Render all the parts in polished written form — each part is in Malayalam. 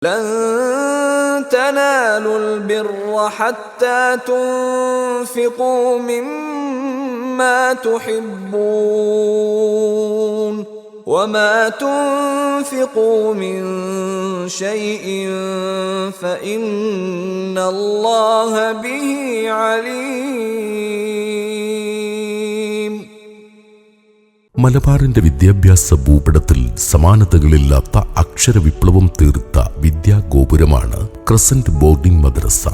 لن تنالوا البر حتى تنفقوا مما تحبون وما تنفقوا من شيء فإن الله به عليم. മലബാറിന്റെ വിദ്യാഭ്യാസ ഭൂപടത്തിൽ സമാനതകളില്ലാത്ത അക്ഷരവിപ്ലവം തീർത്ത വിദ്യാഗോപുരമാണ് ക്രസന്റ് ബോർഡിംഗ് മദ്രസ.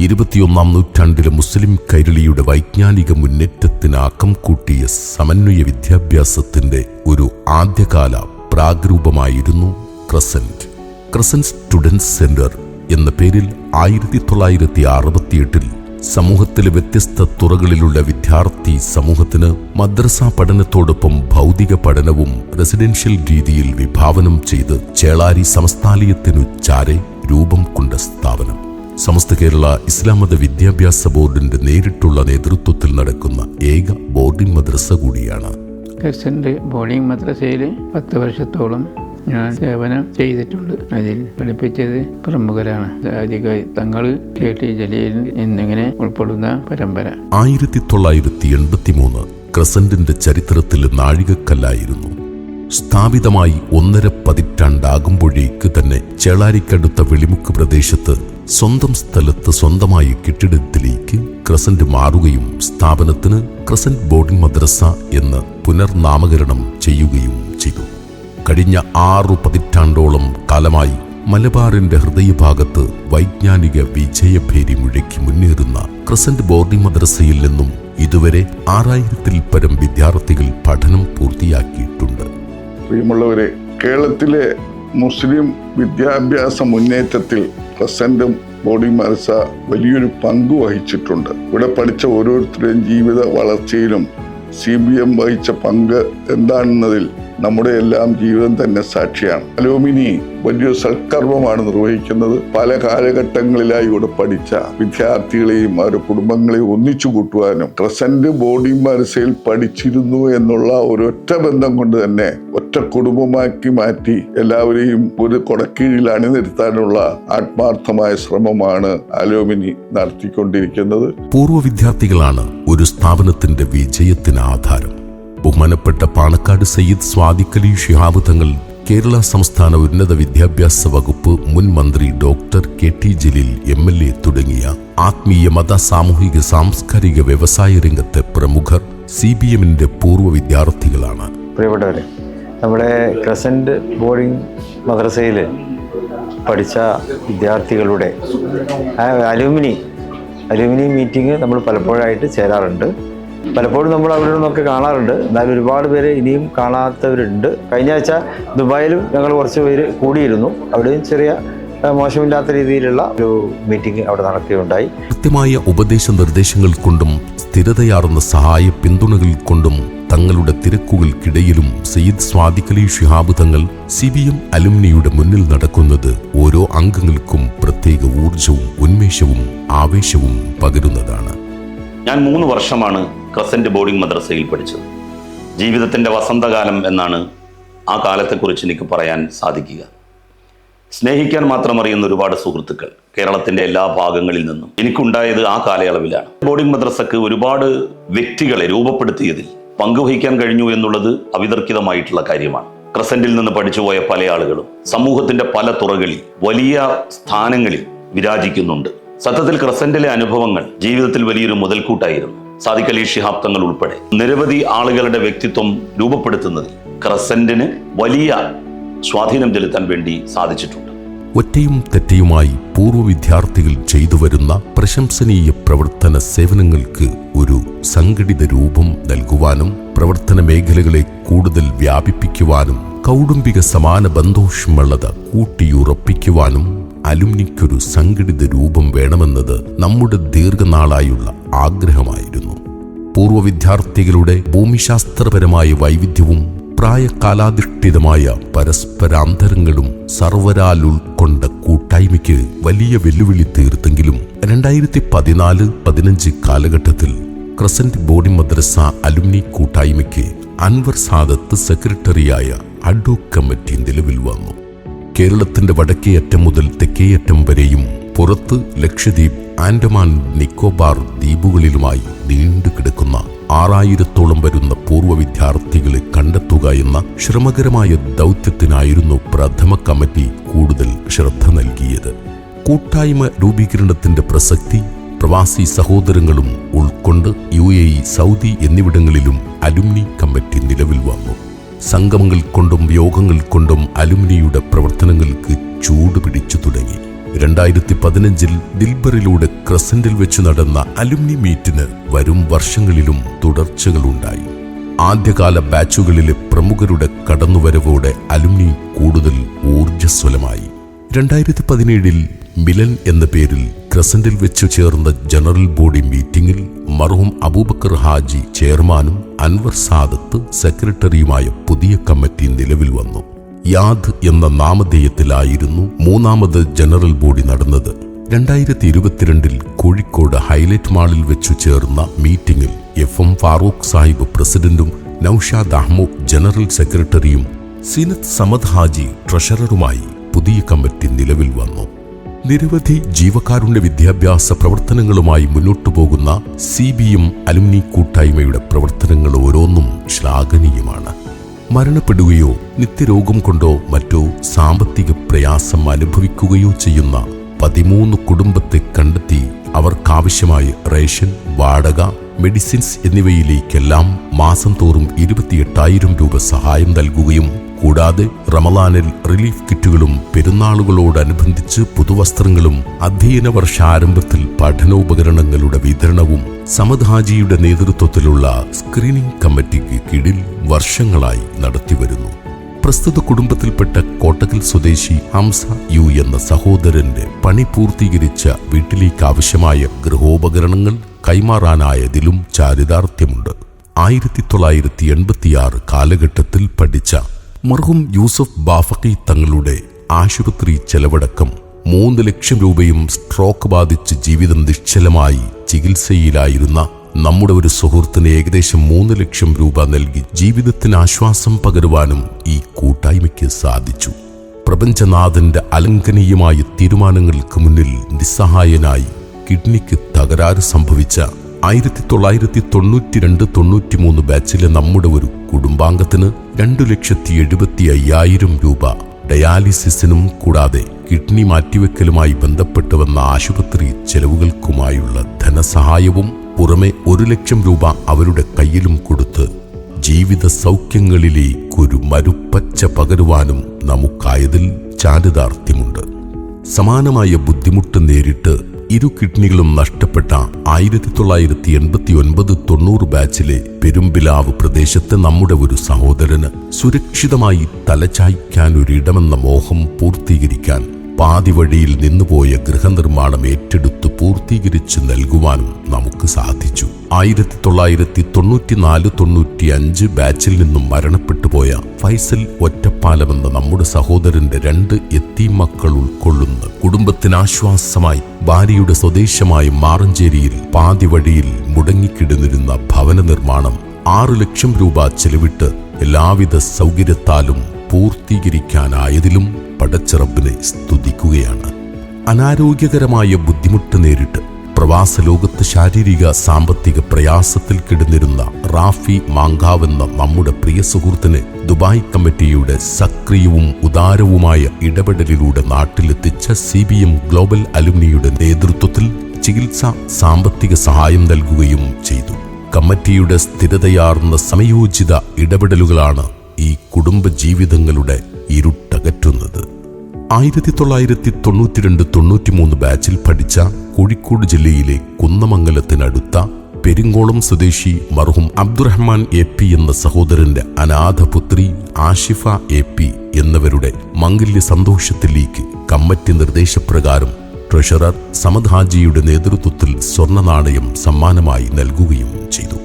21-ാം നൂറ്റാണ്ടിലെ മുസ്ലിം കൈരളിയുടെ വൈജ്ഞാനിക മുന്നേറ്റത്തിന് ആക്കം കൂട്ടിയ സമന്വയ വിദ്യാഭ്യാസത്തിന്റെ ഒരു ആദ്യകാല പ്രാഗ്രൂപമായിരുന്നു ക്രസന്റ്. ക്രസന്റ് സ്റ്റുഡൻസ് സെന്റർ എന്ന പേരിൽ 1968 സമൂഹത്തിലെ വ്യത്യസ്ത തുറകളിലുള്ള വിദ്യാർത്ഥി സമൂഹത്തിന് മദ്രസ പഠനത്തോടൊപ്പം ഭൗതിക പഠനവും റെസിഡൻഷ്യൽ രീതിയിൽ വിഭാവനം ചെയ്ത് ചേളാരി സമസ്താലയത്തിനു ചാരെ രൂപം കൊണ്ട സ്ഥാപനം. സമസ്ത കേരള ഇസ്ലാം മത വിദ്യാഭ്യാസ ബോർഡിന്റെ നേരിട്ടുള്ള നേതൃത്വത്തിൽ നടക്കുന്ന ഏക ബോർഡിംഗ് മദ്രസ കൂടിയാണ്. ക്രസന്റ് ബോർഡിംഗ് മദ്രസയിൽ 10 വർഷത്തോളം ഞാൻ സേവനം ചെയ്തിട്ടുണ്ട്. അതിൽ പഠിപ്പിച്ചത് പ്രമുഖരാണ്. തങ്ങൾ KT ജലീൽ എന്നിങ്ങനെ ഉൾപ്പെടുന്ന പരമ്പര. 1983 ക്രസന്റിന്റെ ചരിത്രത്തിൽ നാഴികക്കല്ലായിരുന്നു. സ്ഥാപിതമായി 1.5 പതിറ്റാണ്ടാകുമ്പോഴേക്ക് തന്നെ ചേളാരിക്കടുത്ത വെളിമുക്ക് പ്രദേശത്ത് സ്വന്തം സ്ഥലത്ത് സ്വന്തമായ കെട്ടിടത്തിലേക്ക് ക്രസന്റ് മാറുകയും സ്ഥാപനത്തിന് ക്രസന്റ് ബോർഡിംഗ് മദ്രസ എന്ന് പുനർനാമകരണം ചെയ്യുകയും ചെയ്തു. കഴിഞ്ഞ 6 പതിറ്റാണ്ടോളം കാലമായി മലബാറിന്റെ ഹൃദയഭാഗത്ത് വൈജ്ഞാനിക വിജയഭേരി മുഴക്കി മുന്നേറുന്ന ക്രസന്റ് ബോർഡിംഗ് മദ്രസയിൽ നിന്നും ഇതുവരെ 6000-ൽ പരം വിദ്യാർത്ഥികൾ പഠനം പൂർത്തിയാക്കിയിട്ടുണ്ട്. പ്രിയമുള്ളവരെ, കേരളത്തിലെ മുസ്ലിം വിദ്യാഭ്യാസ മുന്നേറ്റത്തിൽ ക്രസന്റ് ബോർഡിംഗ് മദ്രസ വലിയൊരു പങ്ക് വഹിച്ചിട്ടുണ്ട്. ഇവിടെ പഠിച്ച ഓരോരുത്തരുടെയും ജീവിത വളർച്ചയിലും CBM വഹിച്ച പങ്ക് എന്താണെന്നതിൽ നമ്മുടെ എല്ലാം ജീവിതം തന്നെ സാക്ഷിയാണ്. അലൂമിനി വലിയൊരു സൽക്കർമ്മമാണ് നിർവഹിക്കുന്നത്. പല കാലഘട്ടങ്ങളിലായി ഇവിടെ പഠിച്ച വിദ്യാർത്ഥികളെയും അവരുടെ കുടുംബങ്ങളെയും ഒന്നിച്ചു കൂട്ടുവാനും ക്രസന്റ് ബോർഡിംഗ് മദ്രസയിൽ പഠിച്ചിരുന്നു എന്നുള്ള ഒരൊറ്റ ബന്ധം കൊണ്ട് തന്നെ ഒറ്റ കുടുംബമാക്കി മാറ്റി എല്ലാവരെയും ഒരു കൊടക്കീഴിൽ അണിനിരത്താനുള്ള ആത്മാർത്ഥമായ ശ്രമമാണ് അലൂമിനി നടത്തിക്കൊണ്ടിരിക്കുന്നത്. പൂർവ്വ വിദ്യാർത്ഥികളാണ് ഒരു സ്ഥാപനത്തിന്റെ വിജയത്തിന് ആധാരം. ബഹുമാനപ്പെട്ട പാണക്കാട് സയ്യിദ് സ്വാദിഖ് അലി ശിഹാബ് തങ്ങൾ, കേരള സംസ്ഥാന ഉന്നത വിദ്യാഭ്യാസ വകുപ്പ് മുൻ മന്ത്രി ഡോക്ടർ KT ജലീൽ MLA തുടങ്ങിയ ആത്മീയ മത സാമൂഹിക സാംസ്കാരിക വ്യവസായ രംഗത്തെ പ്രമുഖർ CBMന്റെ പൂർവ്വ വിദ്യാർത്ഥികളാണ്. പ്രിയപ്പെട്ടവരെ, നമ്മുടെ ക്രസന്റ് ബോർഡിംഗ് മദ്രസയിൽ പഠിച്ച വിദ്യാർത്ഥികളുടെ അലൂമിനി മീറ്റിംഗ് നമ്മൾ പലപ്പോഴായിട്ട് ചേരാറുണ്ട്. പലപ്പോഴും നമ്മൾ അവിടെ നിന്നൊക്കെ കാണാറുണ്ട്. എന്നാലും ഒരുപാട് പേര് ഇനിയും കാണാത്തവരുണ്ട്. കഴിഞ്ഞ ആഴ്ച ദുബായിലും ഞങ്ങൾ കുറച്ച് പേര് കൂടിയിരുന്നു. അവിടെയും ചെറിയ മോശമില്ലാത്ത രീതിയിലുള്ള ഒരു മീറ്റിംഗ് അവിടെ നടക്കുകയുണ്ടായി. കൃത്യമായ ഉപദേശ നിർദ്ദേശങ്ങൾ കൊണ്ടും സ്ഥിരതയാർന്ന സഹായ പിന്തുണകൾ കൊണ്ടും തങ്ങളുടെ തിരക്കുകൾക്കിടയിലും സയ്യിദ് സ്വാദിഖ് അലി ശിഹാബ് തങ്ങൾ CBM അലുമിനിയുടെ മുന്നിൽ നടക്കുന്നത് ഓരോ അംഗങ്ങൾക്കും പ്രത്യേക ഊർജവും ഉന്മേഷവും ആവേശവും പകരുന്നതാണ്. ഞാൻ 3 വർഷമാണ് ക്രസന്റ് ബോർഡിംഗ് മദ്രസയിൽ പഠിച്ചത്. ജീവിതത്തിൻ്റെ വസന്തകാലം എന്നാണ് ആ കാലത്തെക്കുറിച്ച് എനിക്ക് പറയാൻ സാധിക്കുക. സ്നേഹിക്കാൻ മാത്രം അറിയുന്ന ഒരുപാട് സുഹൃത്തുക്കൾ കേരളത്തിൻ്റെ എല്ലാ ഭാഗങ്ങളിൽ നിന്നും എനിക്കുണ്ടായത് ആ കാലയളവിലാണ്. ബോർഡിംഗ് മദ്രസക്ക് ഒരുപാട് വ്യക്തികളെ രൂപപ്പെടുത്തിയതിൽ പങ്കുവഹിക്കാൻ കഴിഞ്ഞു എന്നുള്ളത് അവിതർക്കിതമായിട്ടുള്ള കാര്യമാണ്. ക്രസന്റിൽ നിന്ന് പഠിച്ചുപോയ പല ആളുകളും സമൂഹത്തിന്റെ പല തുറകളിൽ വലിയ സ്ഥാനങ്ങളിൽ വിരാജിക്കുന്നുണ്ട്. സത്യത്തിൽ ക്രസന്റിലെ അനുഭവങ്ങൾ ജീവിതത്തിൽ വലിയൊരു മുതൽക്കൂട്ടായിരുന്നു. സാദിഖ് അലി ശിഹാബ് തങ്ങൾ ഉൾപ്പെടെ നിരവധി ആളുകളുടെ വ്യക്തിത്വം രൂപപ്പെടുത്തുന്നതിൽ ക്രസന്റിന് വലിയ സ്വാധീനം ചെലുത്താൻ വേണ്ടി സാധിച്ചിട്ടുണ്ട്. ഒറ്റയും തെറ്റയുമായി പൂർവ്വ വിദ്യാർത്ഥികൾ ചെയ്തു വരുന്ന പ്രശംസനീയ പ്രവർത്തന സേവനങ്ങൾക്ക് ഒരു സംഘടിത രൂപം നൽകുവാനും പ്രവർത്തന മേഖലകളെ കൂടുതൽ വ്യാപിപ്പിക്കുവാനും കൗടുംബിക സമാന ബന്ധോഷ്മളത കൂട്ടിയുറപ്പിക്കുവാനും അലുമിനിക്കൊരു സംഘടിത രൂപം വേണമെന്നത് നമ്മുടെ ദീർഘനാളായുള്ള ആഗ്രഹമായിരുന്നു. പൂർവ്വ വിദ്യാർത്ഥികളുടെ ഭൂമിശാസ്ത്രപരമായ വൈവിധ്യവും പ്രായകാലാധിഷ്ഠിതമായ പരസ്പരാന്തരങ്ങളും സർവരാൽ ഉൾക്കൊണ്ട കൂട്ടായ്മയ്ക്ക് വലിയ വെല്ലുവിളി തീർത്തെങ്കിലും 2014-15 കാലഘട്ടത്തിൽ ക്രസന്റ് ബോർഡിംഗ് മദ്രസ അലുമിനി കൂട്ടായ്മയ്ക്ക് അൻവർ സാദത്ത് സെക്രട്ടറിയായ അഡ്ഹോക് കമ്മിറ്റി നിലവിൽ വന്നു. കേരളത്തിന്റെ വടക്കേയറ്റം മുതൽ തെക്കേയറ്റം വരെയും പുറത്ത് ലക്ഷദ്വീപ്, ആൻഡമാൻ നിക്കോബാർ ദ്വീപുകളിലുമായി നീണ്ടുകിടക്കുന്ന 6000-ഓളം വരുന്ന പൂർവ്വ വിദ്യാർത്ഥികളെ കണ്ടെത്തുക എന്ന ശ്രമകരമായ ദൗത്യത്തിനായിരുന്നു പ്രഥമ കമ്മിറ്റി കൂടുതൽ ശ്രദ്ധ നൽകിയത്. കൂട്ടായ്മ രൂപീകരണത്തിന്റെ പ്രസക്തി പ്രവാസി സഹോദരങ്ങളും ഉൾക്കൊണ്ട് UAE, സൗദി എന്നിവിടങ്ങളിലും അലുമിനി കമ്മിറ്റി നിലവിൽ വന്നു. സംഗമങ്ങൾ കൊണ്ടും യോഗങ്ങൾ കൊണ്ടും അലുമിനിയുടെ പ്രവർത്തനങ്ങൾക്ക് ചൂട് പിടിച്ചു തുടങ്ങി. 2015 ദിൽബറിലൂടെ ക്രസന്റിൽ വെച്ച് നടന്ന അലുമിനി മീറ്റിന് വരും വർഷങ്ങളിലും തുടർച്ചകളുണ്ടായി. ആദ്യകാല ബാച്ചുകളിലെ പ്രമുഖരുടെ കടന്നുവരവോടെ അലുമിനി കൂടുതൽ ഊർജ്ജസ്വലമായി. 2017 മിലൻ എന്ന പേരിൽ ക്രസന്റിൽ വെച്ച് ചേർന്ന ജനറൽ ബോഡി മീറ്റിംഗിൽ മർഹൂം അബൂബക്കർ ഹാജി ചെയർമാനും അൻവർ സാദത്ത് സെക്രട്ടറിയുമായ പുതിയ കമ്മിറ്റി നിലവിൽ വന്നു. യാദ് എന്ന നാമധേയത്തിലായിരുന്നു മൂന്നാമത് ജനറൽ ബോഡി നടന്നത്. 2022 കോഴിക്കോട് ഹൈലൈറ്റ് മാളിൽ വെച്ചു ചേർന്ന മീറ്റിംഗിൽ FM ഫാറൂഖ് സാഹിബ് പ്രസിഡന്റും നൌഷാദ് അഹ്മദ് ജനറൽ സെക്രട്ടറിയും സീനത്ത് സമദ് ഹാജി ട്രഷററുമായി പുതിയ കമ്മിറ്റി നിലവിൽ വന്നു. നിരവധി ജീവകാരുണ്യ വിദ്യാഭ്യാസ പ്രവർത്തനങ്ങളുമായി മുന്നോട്ടു പോകുന്ന CBM അലുമിനി കൂട്ടായ്മയുടെ പ്രവർത്തനങ്ങൾ ഓരോന്നും ശ്ലാഘനീയമാണ്. മരണപ്പെടുകയോ നിത്യരോഗം കൊണ്ടോ മറ്റോ സാമ്പത്തിക പ്രയാസം അനുഭവിക്കുകയോ ചെയ്യുന്ന 13 കുടുംബത്തെ കണ്ടെത്തി അവർക്കാവശ്യമായ റേഷൻ, വാടക, മെഡിസിൻസ് എന്നിവയിലേക്കെല്ലാം മാസം തോറും 28,000 രൂപ സഹായം നൽകുകയും കൂടാതെ റമളാനിൽ റിലീഫ് കിറ്റുകളും പെരുന്നാളുകളോടനുബന്ധിച്ച് പുതുവസ്ത്രങ്ങളും അധ്യയന വർഷാരംഭത്തിൽ പഠനോപകരണങ്ങളുടെ വിതരണവും സമദ് ഹാജിയുടെ നേതൃത്വത്തിലുള്ള സ്ക്രീനിംഗ് കമ്മിറ്റിക്ക് കീഴിൽ വർഷങ്ങളായി നടത്തിവരുന്നു. പ്രസ്തുത കുടുംബത്തിൽപ്പെട്ട കോട്ടകൽ സ്വദേശി ഹംസ യു എന്ന സഹോദരന്റെ പണി പൂർത്തീകരിച്ച വീട്ടിലേക്ക് ആവശ്യമായ ഗൃഹോപകരണങ്ങൾ കൈമാറാനായതിലും ചാരിതാർത്ഥ്യമുണ്ട്. 1986 കാലഘട്ടത്തിൽ പഠിച്ച മർഹൂം യൂസഫ് ബാഫഖി തങ്ങളുടെ ആശുപത്രി ചെലവടക്കം 3 ലക്ഷം രൂപയും സ്ട്രോക്ക് ബാധിച്ച് ജീവിതം നിശ്ചലമായി ചികിത്സയിലായിരുന്ന നമ്മുടെ ഒരു സുഹൃത്തിന് ഏകദേശം 3 ലക്ഷം രൂപ നൽകി ജീവിതത്തിന് ആശ്വാസം പകരുവാനും ഈ കൂട്ടായ്മയ്ക്ക് സാധിച്ചു. പ്രപഞ്ചനാഥന്റെ അലംഘനീയമായ തീരുമാനങ്ങൾക്ക് മുന്നിൽ നിസ്സഹായനായി കിഡ്നിക്ക് തകരാറ് സംഭവിച്ച 1992-93 ബാച്ചിലെ നമ്മുടെ ഒരു കുടുംബാംഗത്തിന് 2,75,000 രൂപ ഡയാലിസിസിനും കൂടാതെ കിഡ്നി മാറ്റിവെക്കലുമായി ബന്ധപ്പെട്ട് വന്ന ആശുപത്രി ചെലവുകൾക്കുമായുള്ള ധനസഹായവും പുറമെ 1 ലക്ഷം രൂപ അവരുടെ കയ്യിലും കൊടുത്ത് ജീവിത സൗഖ്യങ്ങളിലേക്കൊരു മരുപ്പച്ച പകരുവാനും നമുക്കായതിൽ ചാരിതാർത്ഥ്യമുണ്ട്. സമാനമായ ബുദ്ധിമുട്ട് നേരിട്ട് 2 കിഡ്നികളും നഷ്ടപ്പെട്ട 1989-90 ബാച്ചിലെ പെരുമ്പിലാവ് പ്രദേശത്തെ നമ്മുടെ ഒരു സഹോദരന് സുരക്ഷിതമായി തലചായ്ക്കാനൊരിടമെന്ന മോഹം പൂർത്തീകരിക്കാൻ പാതി വഴിയിൽ നിന്നുപോയ ഗൃഹനിർമ്മാണം ഏറ്റെടുത്ത് പൂർത്തീകരിച്ച് നൽകുവാനും നമുക്ക് സാധിച്ചു. 1994-95 ബാച്ചിൽ നിന്നും മരണപ്പെട്ടുപോയ ഫൈസൽ ഒറ്റപ്പാലമെന്ന നമ്മുടെ സഹോദരന്റെ 2 യത്തീം മക്കൾ ഉൾക്കൊള്ളുന്ന കുടുംബത്തിനാശ്വാസമായി ഭാര്യയുടെ സ്വദേശമായ മാറഞ്ചേരിയിൽ പാതി വഴിയിൽ മുടങ്ങിക്കിടന്നിരുന്ന ഭവന നിർമ്മാണം 6 ലക്ഷം രൂപ ചെലവിട്ട് എല്ലാവിധ സൗകര്യത്താലും പൂർത്തീകരിക്കാനായതിലും പടച്ചറബിനെ സ്തുതിക്കുകയാണ്. അനാരോഗ്യകരമായ ബുദ്ധിമുട്ട് നേരിട്ട് പ്രവാസ ലോകത്ത് ശാരീരിക സാമ്പത്തിക പ്രയാസത്തിൽ കിടന്നിരുന്ന റാഫി മാങ്കാവെന്ന നമ്മുടെ പ്രിയ സുഹൃത്തിനെ ദുബായ് കമ്മിറ്റിയുടെ സക്രിയവും ഉദാരവുമായ ഇടപെടലിലൂടെ നാട്ടിലെത്തിച്ച CBM ഗ്ലോബൽ അലുമിനിയുടെ നേതൃത്വത്തിൽ ചികിത്സാ സാമ്പത്തിക സഹായം നൽകുകയും ചെയ്തു. കമ്മിറ്റിയുടെ സ്ഥിരതയാർന്ന സമയോചിത ഇടപെടലുകളാണ് ഈ കുടുംബ ജീവിതങ്ങളുടെ ഇരുട്ടകറ്റുന്നത്. 1992-93 ബാച്ചിൽ പഠിച്ച കോഴിക്കോട് ജില്ലയിലെ കുന്നമംഗലത്തിനടുത്ത പെരിങ്ങോളം സ്വദേശി മർഹൂം അബ്ദുറഹ്മാൻ AP എന്ന സഹോദരന്റെ അനാഥപുത്രി ആഷിഫ AP എന്നിവരുടെ മംഗല്യ സന്തോഷത്തിലേക്ക് കമ്മിറ്റി നിർദ്ദേശപ്രകാരം ട്രഷറർ സമദ് ഹാജിയുടെ നേതൃത്വത്തിൽ സ്വർണ്ണ നാണയം സമ്മാനമായി നൽകുകയും ചെയ്തു.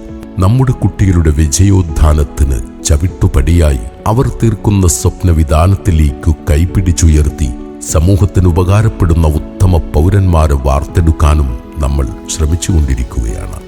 നമ്മുടെ കുട്ടികളുടെ വിജയോദ്ധാനത്തിന് ചവിട്ടുപടിയായി അവർ തീർക്കുന്ന സ്വപ്നവിധാനത്തിലേക്കു കൈപിടിച്ചുയർത്തി സമൂഹത്തിന് ഉപകാരപ്പെടുന്ന ഉത്തമ പൗരന്മാരെ വാർത്തെടുക്കാനും നമ്മൾ ശ്രമിച്ചുകൊണ്ടിരിക്കുകയാണ്.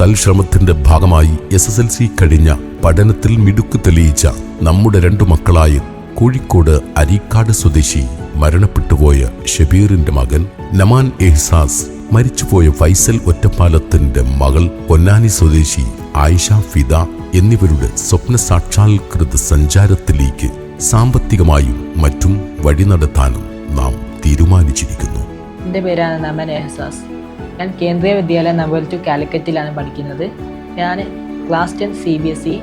തൽശ്രമത്തിന്റെ ഭാഗമായി SSLC കഴിഞ്ഞ പഠനത്തിൽ മിടുക്ക് തെളിയിച്ച നമ്മുടെ 2 മക്കളായ കോഴിക്കോട് അരീക്കാട് സ്വദേശി മരണപ്പെട്ടുപോയ ഷബീറിന്റെ മകൻ നമാൻ എഹ്സാസ്, മരിച്ചുപോയ ഫൈസൽ ഒറ്റപ്പാലത്തിന്റെ മകൾ പൊന്നാനി സ്വദേശി ആയിഷ ഫിദ എന്നിവരുടെ സ്വപ്ന സാക്ഷാത്കൃത സഞ്ചാരത്തിലേക്ക് സാമ്പത്തികമായും മറ്റും വഴി നടത്താനും നാം തീരുമാനിച്ചിരിക്കുന്നു. എൻ്റെ പേരാണ് നമൻ എഹ്സാസ്. ഞാൻ കേന്ദ്രീയ വിദ്യാലയം നമ്പർ 2 കാലിക്കറ്റിലാണ് പഠിക്കുന്നത്. ഞാൻ ക്ലാസ് 10 CBSE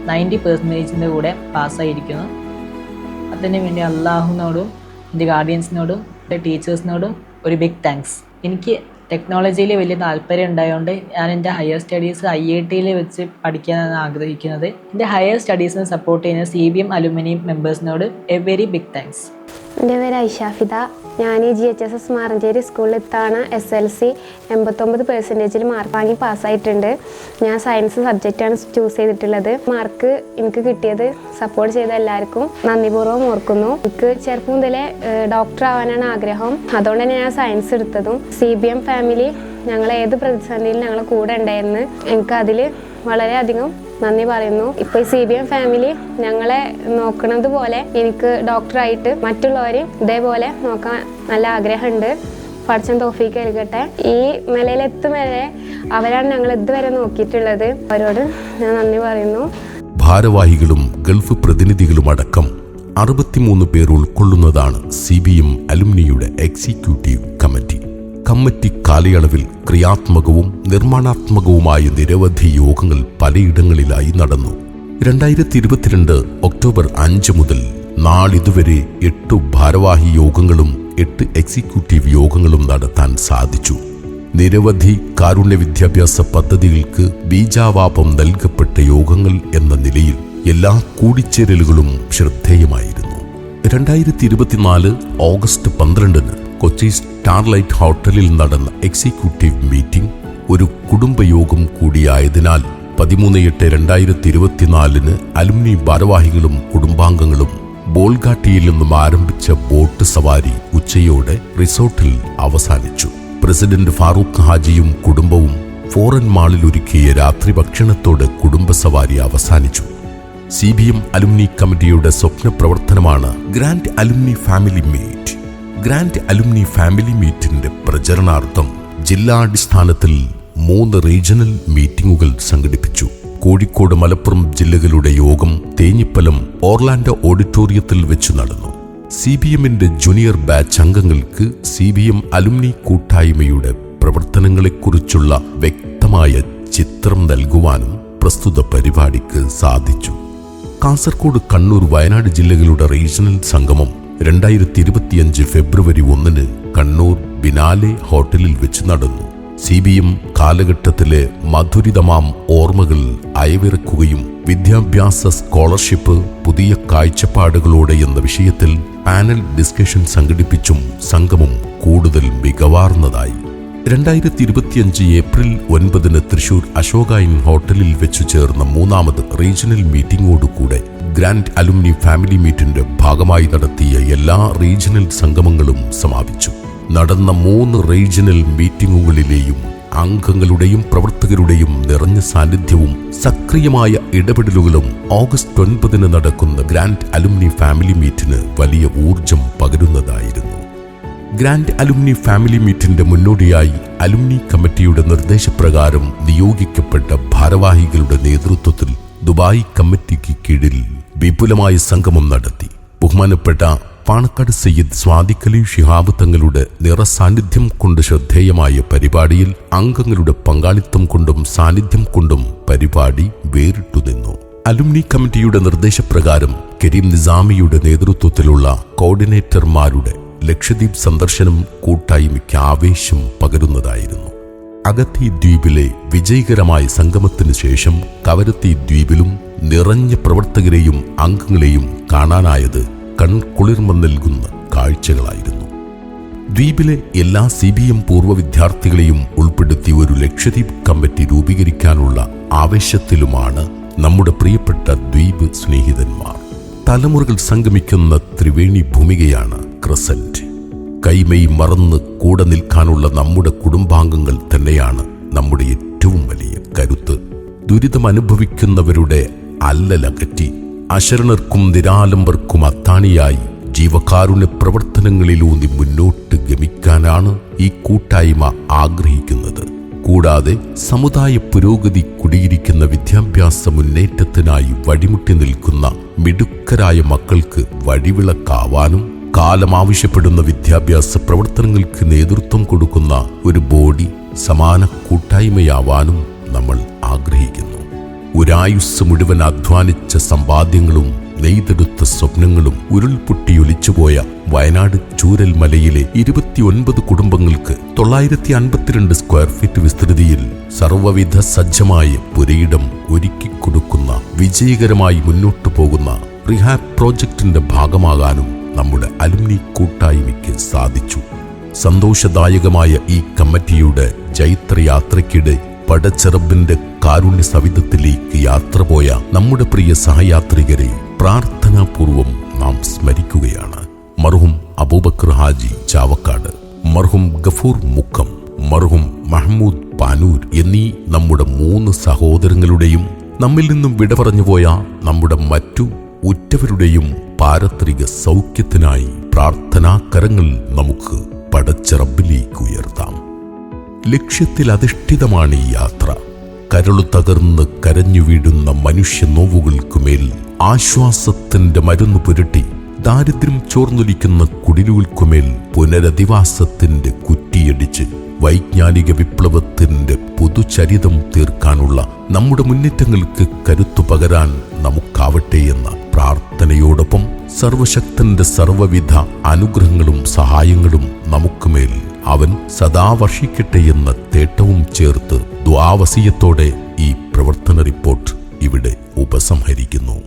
90% കൂടെ പാസ്സായിരിക്കുന്നു. അതിനു വേണ്ടി അള്ളാഹുവിനോടും എൻ്റെ ഗാർഡിയൻസിനോടും എൻ്റെ ടീച്ചേഴ്സിനോടും ഒരു ബിഗ് താങ്ക്സ്. എനിക്ക് ടെക്നോളജിയിൽ വലിയ താല്പര്യം ഉണ്ടായതുകൊണ്ട് ഞാൻ എൻ്റെ ഹയർ സ്റ്റഡീസ് IIT വെച്ച് പഠിക്കാനാണ് ആഗ്രഹിക്കുന്നത്. എൻ്റെ ഹയർ സ്റ്റഡീസിനെ സപ്പോർട്ട് ചെയ്യുന്ന CBM അലുമിനി മെമ്പേഴ്സിനോട് എ വെരി ബിഗ് താങ്ക്സ്. എൻ്റെ പേര് ഐഷ ഫിദ. ഞാൻ GHSS മാറഞ്ചേരി സ്കൂളിൽ ഇത്തവണ SLC 89% മാർക്ക് വാങ്ങി പാസ്സായിട്ടുണ്ട്. ഞാൻ സയൻസ് സബ്ജക്റ്റാണ് ചൂസ് ചെയ്തിട്ടുള്ളത്. മാർക്ക് എനിക്ക് കിട്ടിയത് സപ്പോർട്ട് ചെയ്ത എല്ലാവർക്കും നന്ദിപൂർവ്വം ഓർക്കുന്നു. എനിക്ക് ചെറുപ്പം മുതലേ ഡോക്ടർ ആവാനാണ് ആഗ്രഹം. അതുകൊണ്ട് തന്നെ ഞാൻ സയൻസ് എടുത്തതും. CBM ഫാമിലി ഞങ്ങൾ ഏത് പ്രതിസന്ധിയിൽ ഞങ്ങളെ കൂടെ ഉണ്ടായിരുന്നു. എനിക്ക് അതിൽ വളരെയധികം നന്ദി പറയുന്നു. ഇപ്പോൾ ഈ CBM ഫാമിലി ഞങ്ങളെ നോക്കുന്നത് പോലെ എനിക്ക് ഡോക്ടറായിട്ട് മറ്റുള്ളവർ ഇതേപോലെ നോക്കാൻ നല്ല ആഗ്രഹമുണ്ട്. പഠിച്ച തോഫീക്ക് നൽകട്ടെ. ഈ നിലയിലെത്തും വരെ അവരാണ് ഞങ്ങൾ ഇതുവരെ നോക്കിയിട്ടുള്ളത്. അവരോട് ഞാൻ നന്ദി പറയുന്നു. ഭാരവാഹികളും ഗൾഫ് പ്രതിനിധികളും അടക്കം 63 പേർ ഉൾക്കൊള്ളുന്നതാണ് CBM അലുമിനിയുടെ എക്സിക്യൂട്ടീവ് കമ്മിറ്റി. കമ്മിറ്റി കാലയളവിൽ ക്രിയാത്മകവും നിർമ്മാണാത്മകവുമായ നിരവധി യോഗങ്ങൾ പലയിടങ്ങളിലായി നടന്നു. 2022 ഒക്ടോബർ 5 മുതൽ നാളിതുവരെ 8 ഭാരവാഹി യോഗങ്ങളും 8 എക്സിക്യൂട്ടീവ് യോഗങ്ങളും നടത്താൻ സാധിച്ചു. നിരവധി കാരുണ്യ വിദ്യാഭ്യാസ പദ്ധതികൾക്ക് ബീജാവാപം നൽകപ്പെട്ട യോഗങ്ങൾ എന്ന നിലയിൽ എല്ലാ കൂടിച്ചേരലുകളും ശ്രദ്ധേയമായിരുന്നു. 2024 ഓഗസ്റ്റ് 12 കൊച്ചി സ്റ്റാർലൈറ്റ് ഹോട്ടലിൽ നടന്ന എക്സിക്യൂട്ടീവ് മീറ്റിംഗ് ഒരു കുടുംബയോഗം കൂടിയായതിനാൽ 13/8/2024 അലുമിനി ഭാരവാഹികളും കുടുംബാംഗങ്ങളും ബോൾഗാട്ടിയിൽ നിന്നും ആരംഭിച്ച ബോട്ട് സവാരി ഉച്ചയോടെ റിസോർട്ടിൽ അവസാനിച്ചു. പ്രസിഡന്റ് ഫാറൂഖ് ഹാജിയും കുടുംബവും ഫോറൻ മാളിൽ ഒരുക്കിയ രാത്രി ഭക്ഷണത്തോടെ കുടുംബസവാരി അവസാനിച്ചു. CBM അലുമിനി കമ്മിറ്റിയുടെ സ്വപ്ന പ്രവർത്തനമാണ് grand alumni family meet. Grand alumni family മീറ്റിന്റെ പ്രചരണാർത്ഥം ജില്ലാടിസ്ഥാനത്തിൽ 3 റീജിയണൽ മീറ്റിംഗുകൾ സംഘടിപ്പിച്ചു. കോഴിക്കോട്, മലപ്പുറം ജില്ലകളുടെ യോഗം തേഞ്ഞിപ്പലം ഓർലാൻഡോ ഓഡിറ്റോറിയത്തിൽ വെച്ച് നടന്നു. CBMന്റെ ജൂനിയർ ബാച്ച് അംഗങ്ങൾക്ക് CBM അലുമിനി കൂട്ടായ്മയുടെ പ്രവർത്തനങ്ങളെക്കുറിച്ചുള്ള വ്യക്തമായ ചിത്രം നൽകുവാനും പ്രസ്തുത പരിപാടിക്ക് സാധിച്ചു. കാസർഗോഡ്, കണ്ണൂർ, വയനാട് ജില്ലകളുടെ റീജിയണൽ സംഗമം 2025 ഫെബ്രുവരി 1 കണ്ണൂർ ബിനാലെ ഹോട്ടലിൽ വെച്ച് നടന്നു. CBM കാലഘട്ടത്തിലെ മധുരിതമാം ഓർമ്മകൾ അയവിറക്കുകയും വിദ്യാഭ്യാസ സ്കോളർഷിപ്പ് പുതിയ കാഴ്ചപ്പാടുകളോടെ എന്ന വിഷയത്തിൽ പാനൽ ഡിസ്കഷൻ സംഘടിപ്പിച്ചും സംഗമം കൂടുതൽ മികവാർന്നതായി. 2025 ഏപ്രിൽ 9 തൃശൂർ അശോകായിൻ ഹോട്ടലിൽ വെച്ചു ചേർന്ന 3ാമത് റീജിയണൽ മീറ്റിംഗോടുകൂടെ ഗ്രാൻഡ് അലുമിനി ഫാമിലി മീറ്റിന്റെ ഭാഗമായി നടത്തിയ എല്ലാ റീജിയണൽ സംഗമങ്ങളും സമാപിച്ചു. നടന്ന 3 റീജിയണൽ മീറ്റിംഗുകളിലെയും അംഗങ്ങളുടെയും പ്രവർത്തകരുടെയും നിറഞ്ഞ സാന്നിധ്യവും സക്രിയമായ ഇടപെടലുകളും ഓഗസ്റ്റ് 9 നടക്കുന്ന ഗ്രാൻഡ് അലുമിനി ഫാമിലി മീറ്റിന് വലിയ ഊർജം പകരുന്നതായിരുന്നു. ഗ്രാൻഡ് അലുമിനി ഫാമിലി മീറ്റിന്റെ മുന്നോടിയായി അലുമിനി കമ്മിറ്റിയുടെ നിർദ്ദേശപ്രകാരം നിയോഗിക്കപ്പെട്ട ഭാരവാഹികളുടെ നേതൃത്വത്തിൽ ദുബായ് കമ്മിറ്റിക്ക് കീഴിൽ വിപുലമായ സംഗമം നടത്തി. ബഹുമാനപ്പെട്ട പാണക്കാട് സയ്യിദ് സ്വാദിഖ് അലി ശിഹാബ് തങ്ങളുടെ നിറസാന്നിധ്യം കൊണ്ട് ശ്രദ്ധേയമായ പരിപാടിയിൽ അംഗങ്ങളുടെ പങ്കാളിത്തം കൊണ്ടും സാന്നിധ്യം കൊണ്ടും പരിപാടി വേറിട്ടുനിന്നു. അലുമിനി കമ്മിറ്റിയുടെ നിർദ്ദേശപ്രകാരം കരീം നിസാമിയുടെ നേതൃത്വത്തിലുള്ള കോർഡിനേറ്റർമാരുടെ ലക്ഷദ്വീപ് സന്ദർശനം കൂട്ടായ്മയ്ക്ക് ആവേശം പകരുന്നതായിരുന്നു. അഗത്തി ദ്വീപിലെ വിജയകരമായ സംഗമത്തിന് ശേഷം കവരത്തി ദ്വീപിലും നിറഞ്ഞ പ്രവർത്തകരെയും അംഗങ്ങളെയും കാണാനായത് കൺകുളിർമ നൽകുന്ന കാഴ്ചകളായിരുന്നു. ദ്വീപിലെ എല്ലാ CBM പൂർവ്വ വിദ്യാർത്ഥികളെയും ഉൾപ്പെടുത്തി ഒരു ലക്ഷദ്വീപ് കമ്മിറ്റി രൂപീകരിക്കാനുള്ള ആവേശത്തിലുമാണ് നമ്മുടെ പ്രിയപ്പെട്ട ദ്വീപ് സ്നേഹിതന്മാർ. തലമുറകൾ സംഗമിക്കുന്ന ത്രിവേണി ഭൂമികയാണ് ക്രസന്റ്. കൈമൈ മറന്ന് കൂടെ നിൽക്കാനുള്ള നമ്മുടെ കുടുംബാംഗങ്ങൾ തന്നെയാണ് നമ്മുടെ ഏറ്റവും വലിയ കരുത്ത്. ദുരിതം അനുഭവിക്കുന്നവരുടെ അല്ലലകറ്റി അശരണർക്കും നിരാലംബർക്കും അത്താണിയായി ജീവകാരുണ്യ പ്രവർത്തനങ്ങളിലൂന്നി മുന്നോട്ട് ഗമിക്കാനാണ് ഈ കൂട്ടായ്മ ആഗ്രഹിക്കുന്നത്. കൂടാതെ സമുദായ പുരോഗതി കുടിയിരിക്കുന്ന വിദ്യാഭ്യാസ മുന്നേറ്റത്തിനായി വഴിമുട്ടി നിൽക്കുന്ന മിടുക്കരായ മക്കൾക്ക് വഴിവിളക്കാവാനും കാലം ആവശ്യപ്പെടുന്ന വിദ്യാഭ്യാസ പ്രവർത്തനങ്ങൾക്ക് നേതൃത്വം കൊടുക്കുന്ന ഒരു ബോഡി സമാന കൂട്ടായ്മയാവാനും നമ്മൾ ആഗ്രഹിക്കുന്നു. ഒരായുസ് മുഴുവൻ അധ്വാനിച്ച സമ്പാദ്യങ്ങളും നെയ്തെടുത്ത സ്വപ്നങ്ങളും ഉരുൾപൊട്ടിയൊലിച്ചുപോയ വയനാട് ചൂരൽമലയിലെ 29 കുടുംബങ്ങൾക്ക് 952 സ്ക്വയർ ഫീറ്റ് വിസ്തൃതിയിൽ സർവ്വവിധ സജ്ജമായ പുരയിടം ഒരുക്കിക്കൊടുക്കുന്ന വിജയകരമായി മുന്നോട്ടു പോകുന്ന റിഹാബ് പ്രോജക്റ്റിന്റെ ഭാഗമാകാനും നമ്മുടെ അലുമിനി കൂട്ടായ്മയ്ക്ക് സാധിച്ചു. സന്തോഷദായകമായ ഈ കമ്മിറ്റിയുടെ ജൈത്രയാത്രയ്ക്കിടെ പടച്ചറബിന്റെ കാരുണ്യ സവിധത്തിലേക്ക് യാത്ര പോയ നമ്മുടെ പ്രിയ സഹയാത്രികരെ പ്രാർത്ഥനാപൂർവം നാം സ്മരിക്കുകയാണ്. മർഹൂം അബൂബക്കർ ഹാജി ചാവക്കാട്, മർഹൂം ഗഫൂർ മുക്കം, മർഹൂം മഹ്മൂദ് പാനൂർ എന്നീ നമ്മുടെ 3 സഹോദരങ്ങളുടെയും നമ്മിൽ നിന്നും വിട പറഞ്ഞുപോയ നമ്മുടെ മറ്റു ഉറ്റവരുടെയും പാരത്രിക സൗഖ്യത്തിനായി പ്രാർത്ഥനാകരങ്ങൾ നമുക്ക് പടച്ച റബ്ബിലേക്ക് ഉയർത്താം. ലക്ഷ്യത്തിൽ അധിഷ്ഠിതമാണ് ഈ യാത്ര. കരളു തകർന്ന് കരഞ്ഞു വീടുന്ന മനുഷ്യ നോവുകൾക്കുമേൽ ആശ്വാസത്തിന്റെ മരുന്ന് പുരട്ടി ദാരിദ്ര്യം ചോർന്നൊലിക്കുന്ന കുടിലുകൾക്കുമേൽ പുനരധിവാസത്തിന്റെ കുറ്റിയടിച്ച് വൈജ്ഞാനിക വിപ്ലവത്തിന്റെ പുതുചരിതം തീർക്കാനുള്ള നമ്മുടെ മുന്നേറ്റങ്ങൾക്ക് കരുത്തു പകരാൻ നമുക്കാവട്ടെ എന്ന പ്രാർത്ഥനയോടൊപ്പം സർവശക്തന്റെ സർവവിധ അനുഗ്രഹങ്ങളും സഹായങ്ങളും നമുക്കുമേൽ അവൻ സദാ വർഷിക്കട്ടെ എന്ന തേട്ടവും ചേർത്ത് ദുആവസിയത്തോടെ ഈ പ്രവർത്തന റിപ്പോർട്ട് ഇവിടെ ഉപസംഹരിക്കുന്നു.